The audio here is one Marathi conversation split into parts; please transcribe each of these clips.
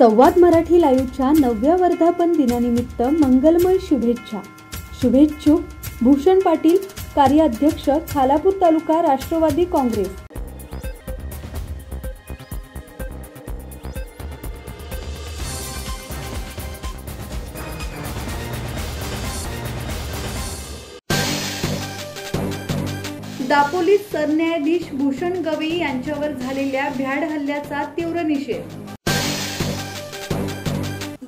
संवाद मराठी लाईव्हच्या 9व्या वर्धापन दिनानिमित्त मंगलमय शुभेच्छा. शुभेच्छुक भूषण पाटील, कार्याध्यक्ष, खालापूर तालुका राष्ट्रवादी काँग्रेस. दापोलीत सरन्यायाधीश भूषण गवई यांच्यावर झालेल्या भ्याड हल्ल्याचा तीव्र निषेध.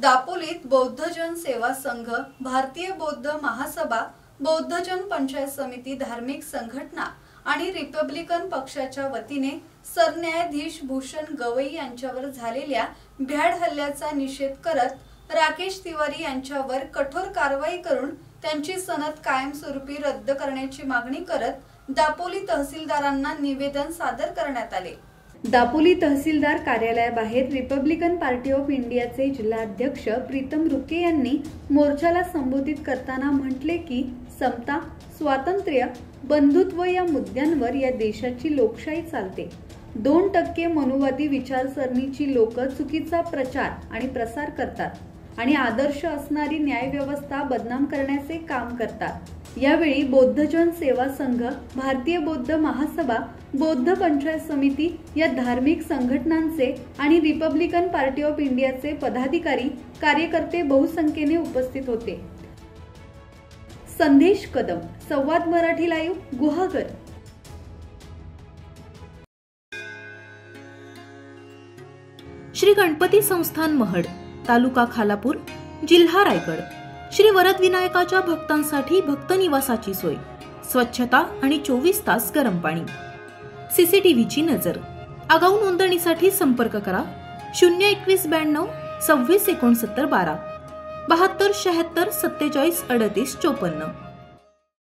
दापोलीत बौद्धजन सेवा संघ, भारतीय बौद्ध महासभा, बौद्धजन पंचायत समिती, धार्मिक संघटना आणि रिपब्लिकन पक्षाच्या वतीने सरन्यायाधीश भूषण गवई यांच्यावर झालेल्या भ्याड हल्ल्याचा निषेध करत राकेश तिवारी यांच्यावर कठोर कारवाई करून त्यांची सनद कायमस्वरूपी रद्द करण्याची मागणी करत दापोली तहसीलदारांना निवेदन सादर करण्यात आले. दापोली तहसीलदार कार्यालयाबाहेर रिपब्लिकन पार्टी ऑफ इंडियाचे जिल्हाध्यक्ष प्रीतम रुके यांनी मोर्चाला संबोधित करताना म्हटले की समता, स्वातंत्र्य, बंधुत्व या मुद्द्यांवर या देशाची लोकशाही चालते. 2% मनुवादी विचारसरणीची लोक चुकीचा प्रचार आणि प्रसार करतात आणि आदर्श असणारी न्यायव्यवस्था बदनाम करण्याचे काम करतात. यावेळी बौद्धजन सेवा संघ, भारतीय बौद्ध महासभा, बौद्ध पंचायत समिती या धार्मिक संघटनांचे आणि रिपब्लिकन पार्टी ऑफ इंडियाचे पदाधिकारी, कार्यकर्ते बहुसंख्येने उपस्थित होते. संदेश कदम, संवाद मराठी लाईव्ह, गुहागर. श्री गणपती संस्थान महड, तालुका खालापूर, जिल्हा रायगड. श्री वरदविनायकाच्या भक्तांसाठी भक्त निवासाची सोय, स्वच्छता आणि 24 तास गरम पाणी. सीसीटीव्हीची नजर. आगाऊ नोंदणीसाठी संपर्क करा 02192 26 69 12 72 76 47 38 54.